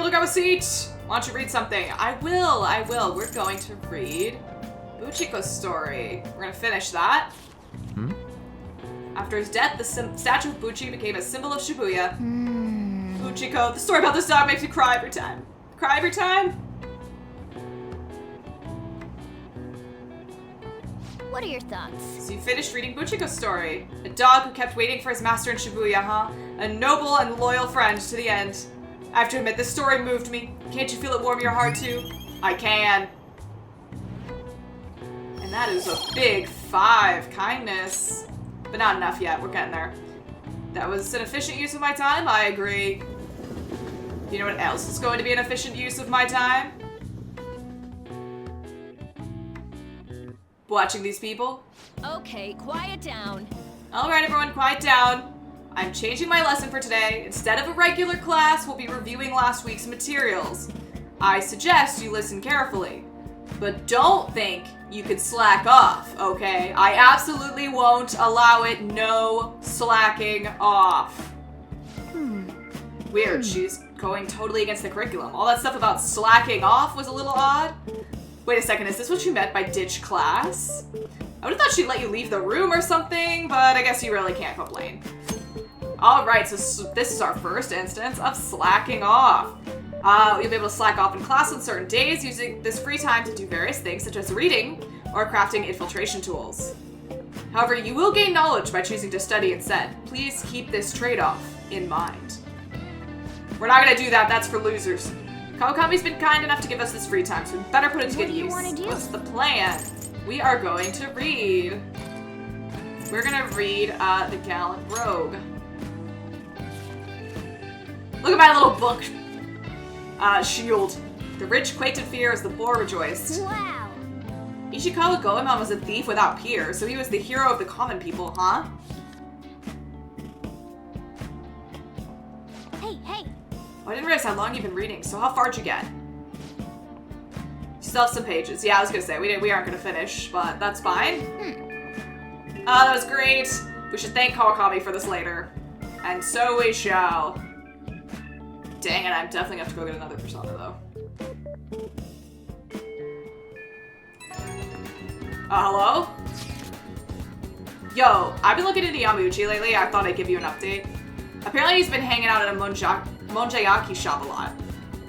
Look, have a seat. Why don't you read something? I will. We're going to read Buchiko's story. We're gonna finish that. After his death, the statue of Buchi became a symbol of Shibuya. Buchiko, the story about this dog makes me cry every time. Cry every time? What are your thoughts? So you finished reading Buchiko's story. A dog who kept waiting for his master in Shibuya, huh? A noble and loyal friend to the end. I have to admit, this story moved me. Can't you feel it warm your heart too? I can. And that is a big 5. Kindness. But not enough yet. We're getting there. That was an efficient use of my time? I agree. You know what else is going to be an efficient use of my time? Watching these people. Okay, quiet down. Alright everyone, quiet down. I'm changing my lesson for today. Instead of a regular class, we'll be reviewing last week's materials. I suggest you listen carefully. But don't think you can slack off, okay? I absolutely won't allow it. No slacking off. Weird, she's going totally against the curriculum. All that stuff about slacking off was a little odd. Wait a second, is this what you meant by ditch class? I would've thought she'd let you leave the room or something, but I guess you really can't complain. Alright, so this is our first instance of slacking off. You'll be able to slack off in class on certain days using this free time to do various things such as reading or crafting infiltration tools. However, you will gain knowledge by choosing to study instead. Please keep this trade-off in mind. We're not gonna do that, that's for losers. Kawakami's been kind enough to give us this free time, so we better put it to good use. What do you want to do? What's the plan? We are going to read. We're gonna read The Gallant Rogue. Look at my little book shield. The rich quaked in fear as the poor rejoiced. Wow. Ishikawa Goemon was a thief without peer, so he was the hero of the common people, huh? Hey. Oh, I didn't realize how long you've been reading, so how far'd you get? You still have some pages. Yeah, I was gonna say, we aren't gonna finish, but that's fine. Oh, that was great. We should thank Kawakami for this later. And so we shall. Dang it, I'm definitely gonna have to go get another persona, though. Hello? Yo, I've been looking into Yamauchi lately. I thought I'd give you an update. Apparently he's been hanging out at a Monjayaki shop a lot.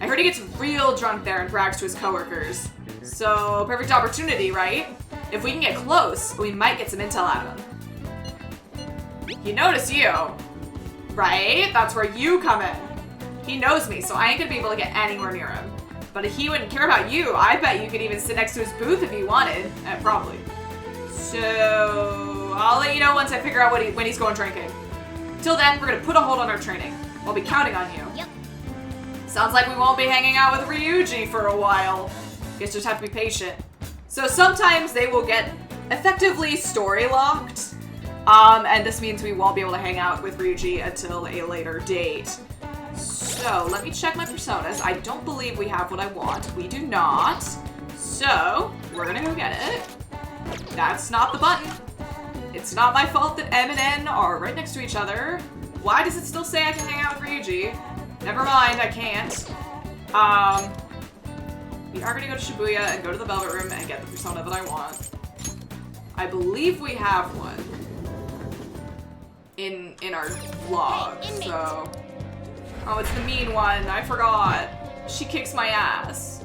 I heard he gets real drunk there and brags to his coworkers. So, perfect opportunity, right? If we can get close, we might get some intel out of him. He noticed you, right? That's where you come in. He knows me, so I ain't gonna be able to get anywhere near him. But if he wouldn't care about you, I bet you could even sit next to his booth if he wanted. Probably. So, I'll let you know once I figure out when he's going drinking. Till then, we're gonna put a hold on our training. We'll be counting on you. Yep. Sounds like we won't be hanging out with Ryuji for a while. Guess just have to be patient. So sometimes they will get effectively story locked. And this means we won't be able to hang out with Ryuji until a later date. So, let me check my personas. I don't believe we have what I want. We do not. So, we're gonna go get it. That's not the button. It's not my fault that M and N are right next to each other. Why does it still say I can hang out with Ryuji? Never mind, I can't. We are gonna go to Shibuya and go to the Velvet Room and get the persona that I want. I believe we have one in our vlog, so... Oh, it's the mean one. I forgot. She kicks my ass.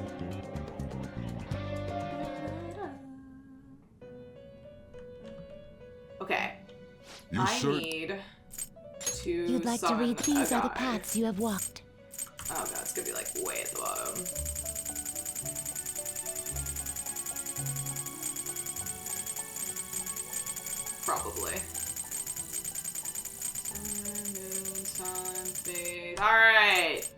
Okay. I need to You'd like to read these are the paths you have walked. Oh god, it's gonna be like way at the bottom. Probably. Alright.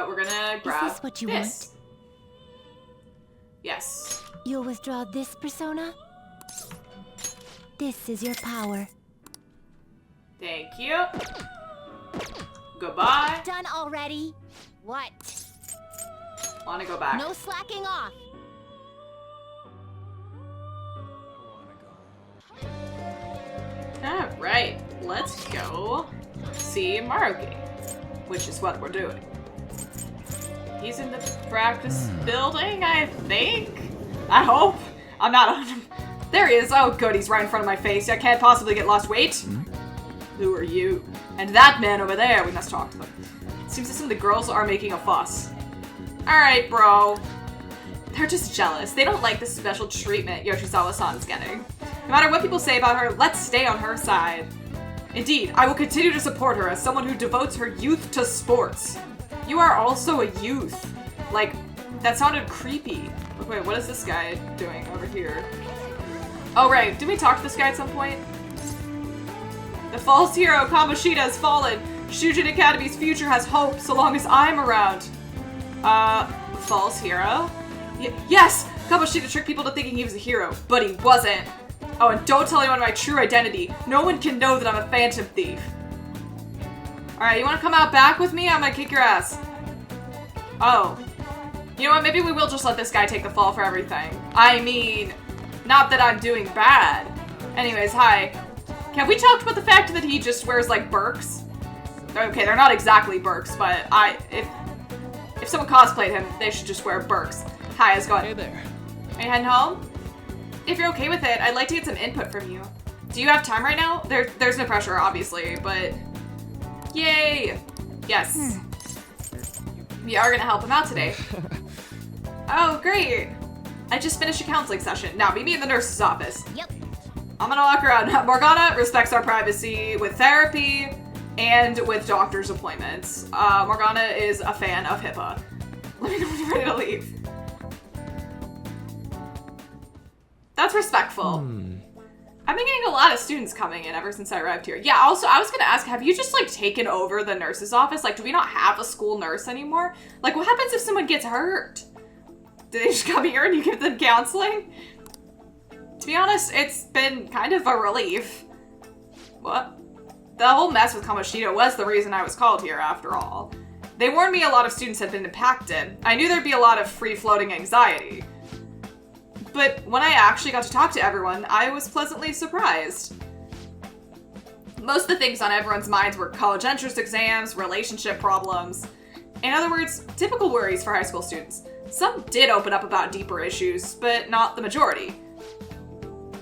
We're gonna grab Is this what you this. want? Yes. You'll withdraw this persona? This is your power. Thank you. Goodbye. Done already? What? Wanna go back. No slacking off. Alright. let's go see Maruki, which is what we're doing. He's in the practice building, I think? I hope. I'm not on him. There he is. Oh, good. He's right in front of my face. I can't possibly get lost. Wait. Who are you? And that man over there. We must talk to them. It seems that some of the girls are making a fuss. Alright, bro. They're just jealous. They don't like the special treatment Yoshizawa-san's getting. No matter what people say about her, let's stay on her side. Indeed, I will continue to support her as someone who devotes her youth to sports. You are also a youth. Like, that sounded creepy. Wait, what is this guy doing over here? Oh, right. Did we talk to this guy at some point? The false hero, Kamoshida, has fallen. Shujin Academy's future has hope so long as I'm around. False hero? Yes! Kamoshida tricked people to thinking he was a hero, but he wasn't. Oh, and don't tell anyone my true identity. No one can know that I'm a phantom thief. Alright, you wanna come out back with me? I'm gonna kick your ass. Oh. You know what, maybe we will just let this guy take the fall for everything. I mean, not that I'm doing bad. Anyways, hi. Have we talked about the fact that he just wears, like, Birks? Okay, they're not exactly Birks, but if someone cosplayed him, they should just wear Birks. Hi, how's it going? Hey there. Are you heading home? If you're okay with it, I'd like to get some input from you. Do you have time right now? There's no pressure, obviously, but... Yay! Yes. We are gonna help him out today. Oh, great! I just finished a counseling session. Now, meet me in the nurse's office. Yep. I'm gonna walk around. Morgana respects our privacy with therapy and with doctor's appointments. Morgana is a fan of HIPAA. Let me know when you're ready to leave. That's respectful. I've been getting a lot of students coming in ever since I arrived here. Yeah, also, I was gonna ask, have you just, like, taken over the nurse's office? Like, do we not have a school nurse anymore? Like, what happens if someone gets hurt? Do they just come here and you give them counseling? To be honest, it's been kind of a relief. What? The whole mess with Kamoshida was the reason I was called here, after all. They warned me a lot of students had been impacted. I knew there'd be a lot of free-floating anxiety. But when I actually got to talk to everyone, I was pleasantly surprised. Most of the things on everyone's minds were college entrance exams, relationship problems. In other words, typical worries for high school students. Some did open up about deeper issues, but not the majority.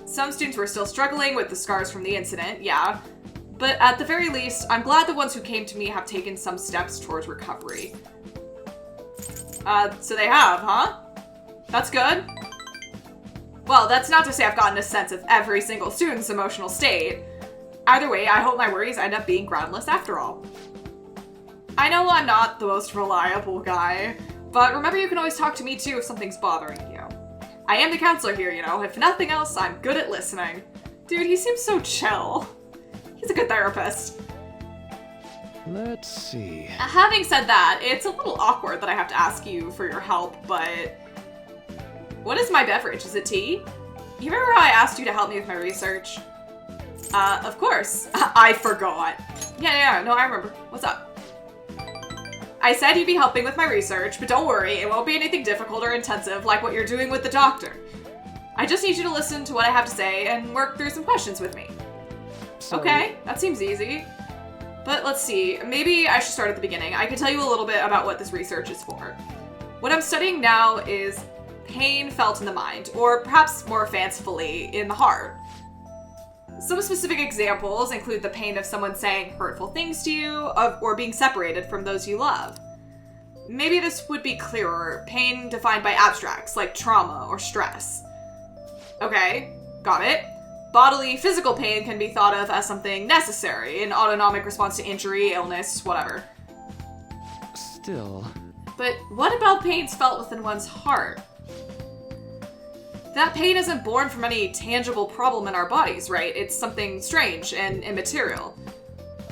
Some students were still struggling with the scars from the incident, yeah. But at the very least, I'm glad the ones who came to me have taken some steps towards recovery. So they have, huh? That's good. Well, that's not to say I've gotten a sense of every single student's emotional state. Either way, I hope my worries end up being groundless after all. I know I'm not the most reliable guy, but remember you can always talk to me too if something's bothering you. I am the counselor here, you know. If nothing else, I'm good at listening. Dude, he seems so chill. He's a good therapist. Let's see. Having said that, it's a little awkward that I have to ask you for your help, but... What is my beverage? Is it tea? You remember how I asked you to help me with my research? Of course. I forgot. Yeah, no, I remember. What's up? I said you'd be helping with my research, but don't worry, it won't be anything difficult or intensive like what you're doing with the doctor. I just need you to listen to what I have to say and work through some questions with me. Okay, that seems easy. But let's see, maybe I should start at the beginning. I can tell you a little bit about what this research is for. What I'm studying now is pain felt in the mind, or perhaps more fancifully, in the heart. Some specific examples include the pain of someone saying hurtful things to you, or being separated from those you love. Maybe this would be clearer, pain defined by abstracts, like trauma or stress. Okay, got it. Bodily, physical pain can be thought of as something necessary, an autonomic response to injury, illness, whatever. Still. But what about pains felt within one's heart? That pain isn't born from any tangible problem in our bodies, right? It's something strange and immaterial.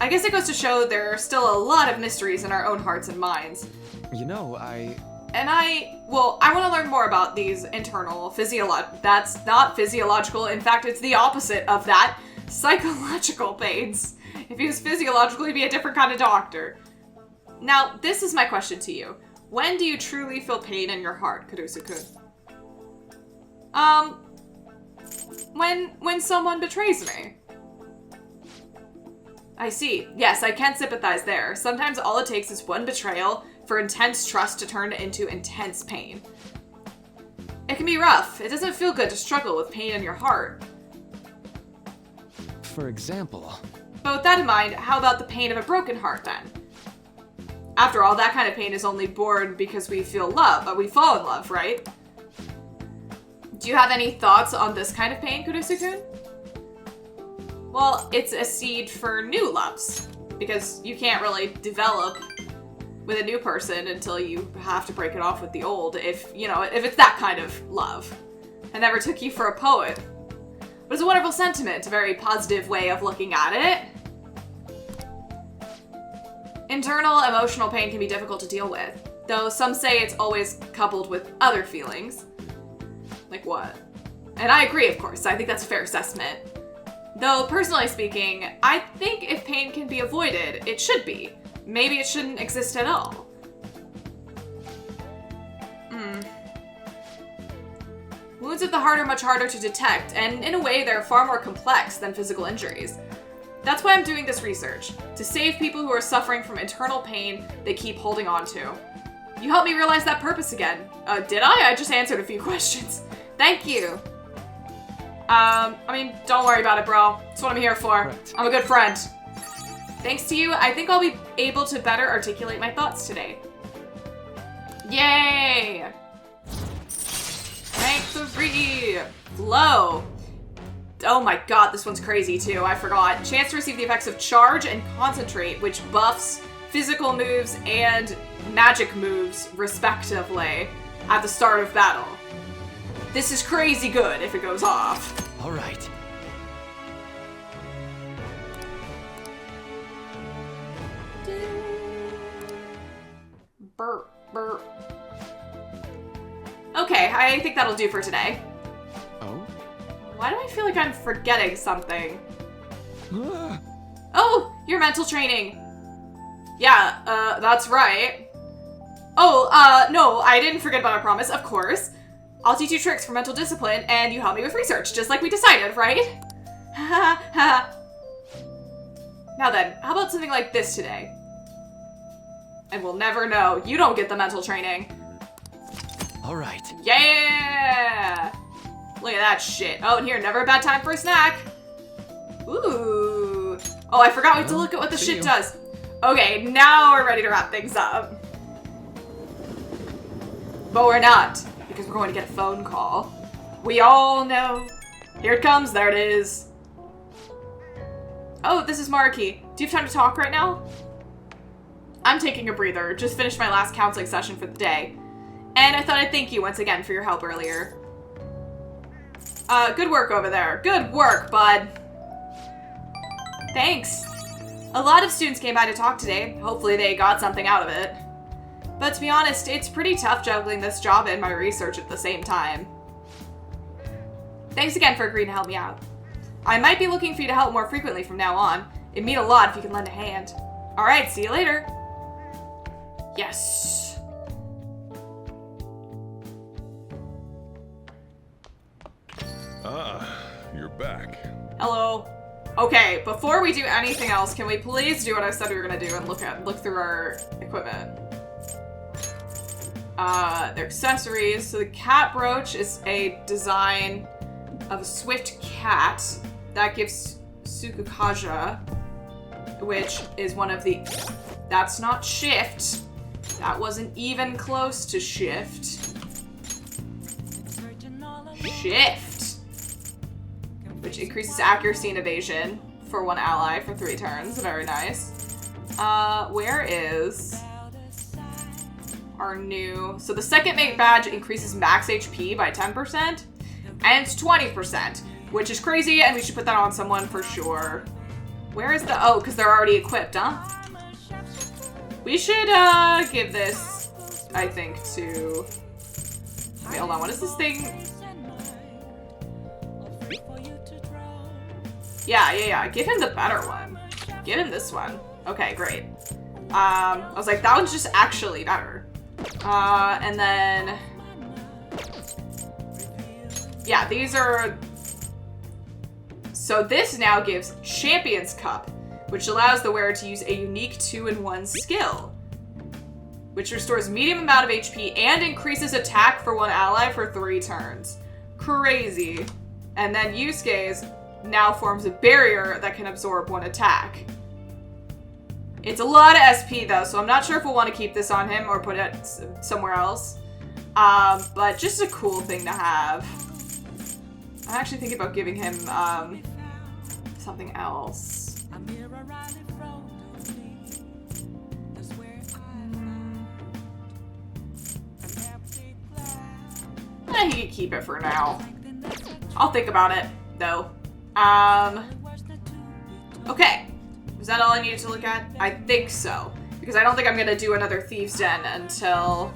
I guess it goes to show there are still a lot of mysteries in our own hearts and minds. You know, I want to learn more about these internal that's not physiological, in fact, it's the opposite of that. Psychological pains. If he was physiological, he'd be a different kind of doctor. Now, this is my question to you. When do you truly feel pain in your heart, Karusu-kun? When someone betrays me. I see. Yes, I can sympathize there. Sometimes all it takes is one betrayal for intense trust to turn into intense pain. It can be rough. It doesn't feel good to struggle with pain in your heart. For example. But with that in mind, how about the pain of a broken heart then? After all, that kind of pain is only born because we feel love, but we fall in love, right? Do you have any thoughts on this kind of pain, Kurusu-kun? Well, it's a seed for new loves, because you can't really develop with a new person until you have to break it off with the old, if it's that kind of love. I never took you for a poet. But it's a wonderful sentiment, a very positive way of looking at it. Internal emotional pain can be difficult to deal with, though some say it's always coupled with other feelings. Like what? And I agree, of course. I think that's a fair assessment. Though, personally speaking, I think if pain can be avoided, it should be. Maybe it shouldn't exist at all. Wounds of the heart are much harder to detect, and in a way, they're far more complex than physical injuries. That's why I'm doing this research, to save people who are suffering from internal pain they keep holding on to. You helped me realize that purpose again. Did I? I just answered a few questions. Thank you. I mean, don't worry about it, bro. That's what I'm here for. Right. I'm a good friend. Thanks to you, I think I'll be able to better articulate my thoughts today. Yay! Rank 3! Flow. Oh my god, this one's crazy too, I forgot. Chance to receive the effects of Charge and Concentrate, which buffs physical moves and magic moves, respectively, at the start of battle. This is crazy good if it goes off. All right. Burp, burp. Okay, I think that'll do for today. Oh? Why do I feel like I'm forgetting something? Ah. Oh, your mental training. Yeah, that's right. Oh, no, I didn't forget about our promise, of course. I'll teach you tricks for mental discipline, and you help me with research, just like we decided, right? Ha ha. Now then, how about something like this today? And we'll never know. You don't get the mental training. All right. Yeah! Look at that shit. Oh, and here, never a bad time for a snack. Ooh. Oh, I forgot we have to look at what the shit does. Okay, now we're ready to wrap things up. But we're not, because we're going to get a phone call. We all know. Here it comes, there it is. Oh, this is Marky. Do you have time to talk right now? I'm taking a breather. Just finished my last counseling session for the day. And I thought I'd thank you once again for your help earlier. Good work over there. Good work, bud. Thanks. A lot of students came by to talk today. Hopefully they got something out of it. But to be honest, it's pretty tough juggling this job and my research at the same time. Thanks again for agreeing to help me out. I might be looking for you to help more frequently from now on. It'd mean a lot if you can lend a hand. Alright, see you later. Yes. Ah, you're back. Hello. Okay, before we do anything else, can we please do what I said we were gonna do and look through our equipment? Their accessories. So the cat brooch is a design of a swift cat that gives Sukukaja, which is one of the... That's not shift. That wasn't even close to shift. Shift. Which increases accuracy and evasion for one ally for 3 turns. Very nice. Where is our new... So the second mate badge increases max HP by 10%, and it's 20%, which is crazy, and we should put that on someone for sure. Where is the... Oh, because they're already equipped, huh? We should, give this, I think, to... Wait, hold on, what is this thing? Yeah. Give him the better one. Give him this one. Okay, great. I was like, that one's just actually better. And then... Yeah, these are... So this now gives Champion's Cup, which allows the wearer to use a unique 2-in-1 skill, which restores medium amount of HP and increases attack for one ally for 3 turns. Crazy. And then Yusuke's now forms a barrier that can absorb 1 attack. It's a lot of SP though, so I'm not sure if we'll want to keep this on him or put it somewhere else. But just a cool thing to have. I'm actually thinking about giving him something else. He can keep it for now. I'll think about it, though. Okay. Was that all I needed to look at? I think so. Because I don't think I'm gonna do another Thieves' Den until,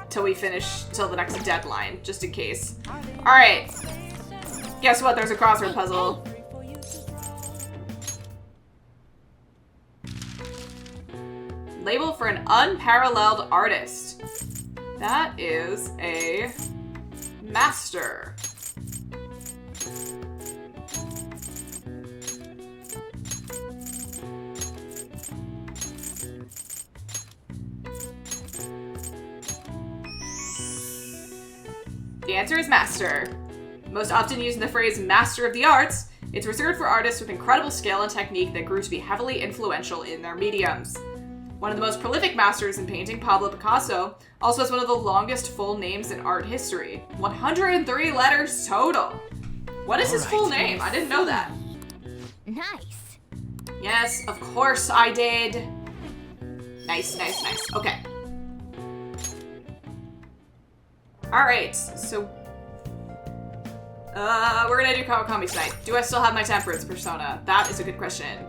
till we finish, till the next deadline, just in case. Alright. Guess what? There's a crossword puzzle. Label for an unparalleled artist. That is a master. The answer is master. Most often used in the phrase master of the arts, it's reserved for artists with incredible skill and technique that grew to be heavily influential in their mediums. One of the most prolific masters in painting, Pablo Picasso, also has one of the longest full names in art history. 103 letters total. What is his full name? I didn't know that. Nice. Yes, of course I did. Nice, nice, nice. Okay. Alright, so... we're gonna do Kawakami tonight. Do I still have my Temperance persona? That is a good question.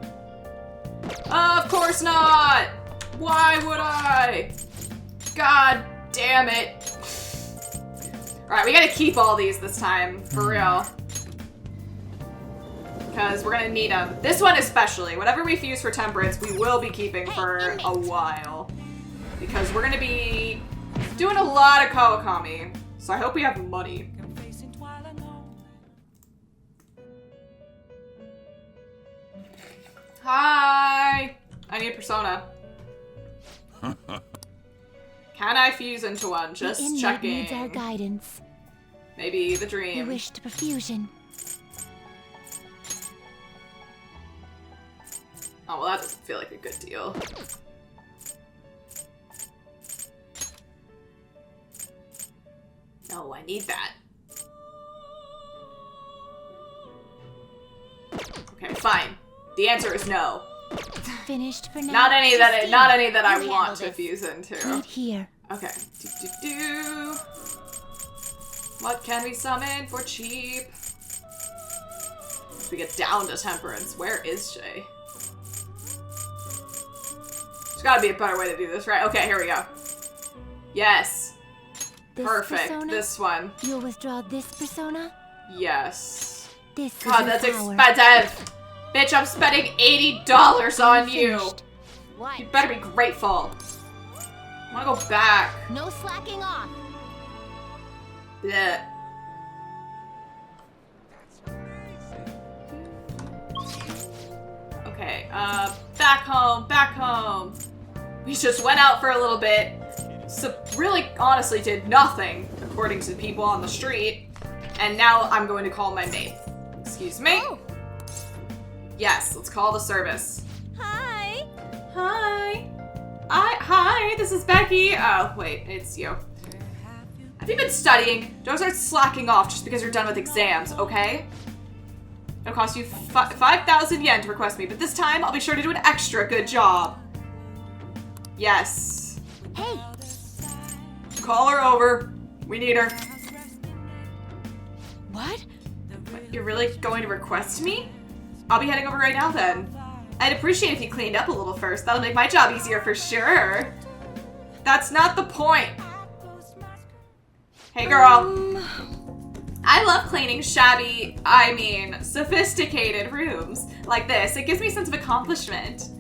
Of course not! Why would I? God damn it. Alright, we gotta keep all these this time, for real. Because we're gonna need them. This one especially. Whatever we fuse for Temperance, we will be keeping for a while. Because we're gonna be doing a lot of Kawakami. So I hope we have money. Hi! I need a persona. Can I fuse into one? Just the inmate checking. needs our guidance. Maybe the We dream. wish to perfusion. Oh, well, that doesn't feel like a good deal. No, I need that. Okay, fine. The answer is no. Finished for now. Not any that I You want handle to this. fuse into. Wait here. Okay. What can we summon for cheap? If we get down to Temperance, where is she? There's gotta be a better way to do this, right? Okay, here we go. Yes. This Perfect. persona? This one. You'll withdraw this persona? Yes. This God, is your that's power. expensive. Bitch, I'm spending $80 on you. Finished. What? You better be grateful. I wanna go back. No slacking off. Blech. Okay, back home. We just went out for a little bit. So really, honestly, did nothing, according to the people on the street. And now I'm going to call my maid. Excuse me? Oh. Yes, let's call the service. Hi. Hi. Hi, this is Becky. Oh, wait, it's you. Have you been studying? Don't start slacking off just because you're done with exams, okay? It'll cost you 5,000 yen to request me, but this time I'll be sure to do an extra good job. Yes. Hey. Call her over. We need her. What? You're really going to request me? I'll be heading over right now then. I'd appreciate if you cleaned up a little first. That'll make my job easier for sure. That's not the point. Hey girl. I love cleaning sophisticated rooms like this. It gives me a sense of accomplishment.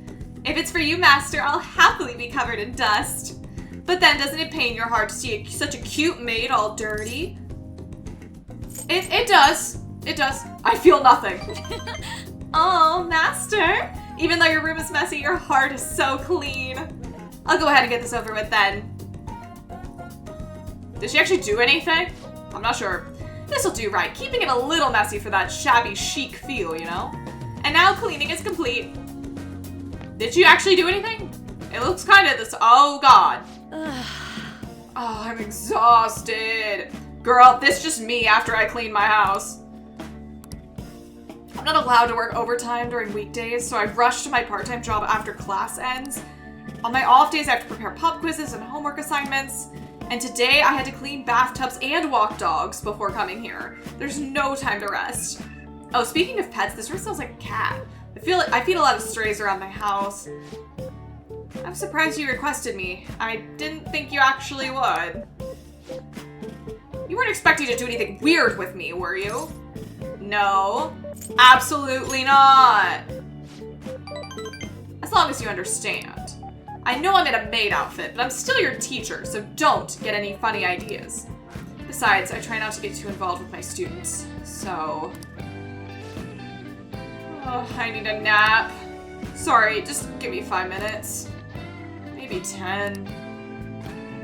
If it's for you, master, I'll happily be covered in dust. But then doesn't it pain your heart to see such a cute maid all dirty? It does. It does. I feel nothing. Oh, Master! Even though your room is messy, your heart is so clean. I'll go ahead and get this over with then. Did she actually do anything? I'm not sure. This'll do right, keeping it a little messy for that shabby chic feel, you know? And now cleaning is complete. Did you actually do anything? It looks kind of this. Oh, God. Oh, I'm exhausted. Girl, this is just me after I clean my house. I'm not allowed to work overtime during weekdays, so I rush to my part-time job after class ends. On my off days, I have to prepare pub quizzes and homework assignments. And today, I had to clean bathtubs and walk dogs before coming here. There's no time to rest. Oh, speaking of pets, this room smells like a cat. I feed a lot of strays around my house. I'm surprised you requested me. I didn't think you actually would. You weren't expecting to do anything weird with me, were you? No, absolutely not. As long as you understand. I know I'm in a maid outfit, but I'm still your teacher, so don't get any funny ideas. Besides, I try not to get too involved with my students, so... Oh, I need a nap. Sorry, just give me 5 minutes. Maybe 10.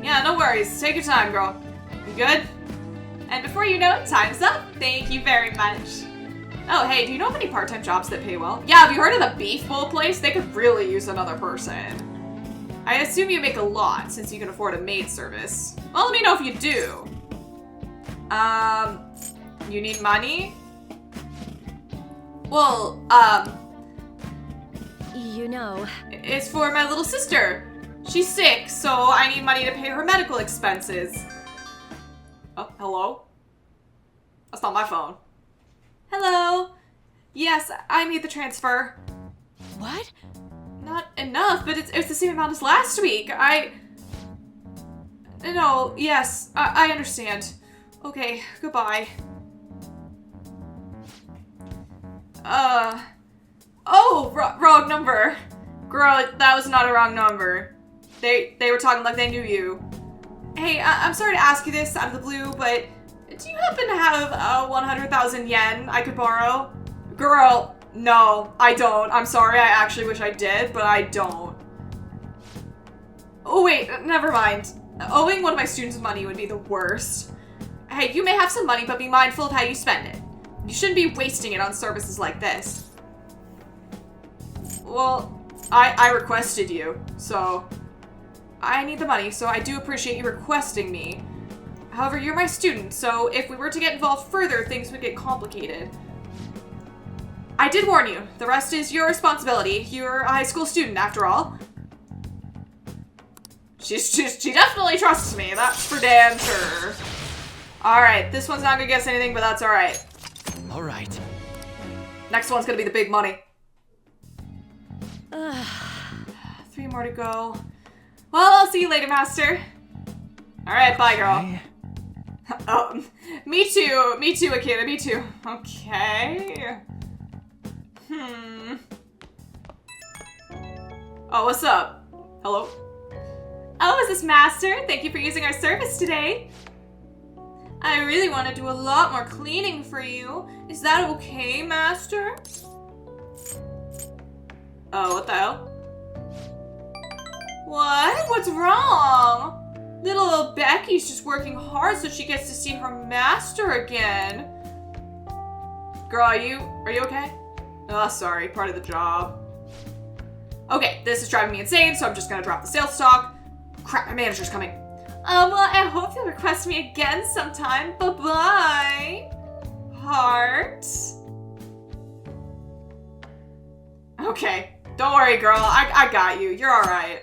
Yeah, no worries. Take your time, girl. You good? And before you know it, time's up. Thank you very much. Oh, hey, do you know of any part-time jobs that pay well? Yeah, have you heard of the beef bowl place? They could really use another person. I assume you make a lot since you can afford a maid service. Well, let me know if you do. You need money? Well, You know, it's for my little sister. She's sick, so I need money to pay her medical expenses. Oh, hello? That's not my phone. Hello? Yes, I made the transfer. what? Not enough, but it's the same amount as last week. No, yes, I understand. Okay, goodbye. Oh, wrong number. Girl, that was not a wrong number. They were talking like they knew you. Hey, I'm sorry to ask you this out of the blue, but do you happen to have 100,000 yen I could borrow? Girl, no, I don't. I'm sorry, I actually wish I did, but I don't. Oh wait, never mind. Owing one of my students money would be the worst. Hey, you may have some money, but be mindful of how you spend it. You shouldn't be wasting it on services like this. Well, I requested you, so... I need the money, so I do appreciate you requesting me. However, you're my student, so if we were to get involved further, things would get complicated. I did warn you. The rest is your responsibility. You're a high school student, after all. She definitely trusts me, that's for damn sure. Alright, this one's not gonna guess anything, but that's alright. Alright. Next one's gonna be the big money. 3 more to go. Well, I'll see you later, Master. Alright, bye, girl. Okay. Me too, Akira, me too. Okay. Oh, what's up? Hello? Oh, is this Master? Thank you for using our service today. I really want to do a lot more cleaning for you. Is that okay, Master? Oh, what the hell? What? What's wrong? Little Becky's just working hard so she gets to see her master again. Girl, are you okay? Oh, sorry, part of the job. Okay, this is driving me insane, so I'm just gonna drop the sales talk. Crap, my manager's coming. Well, I hope you'll request me again sometime. Bye-bye. Heart. Okay, don't worry, girl. I got you. You're alright.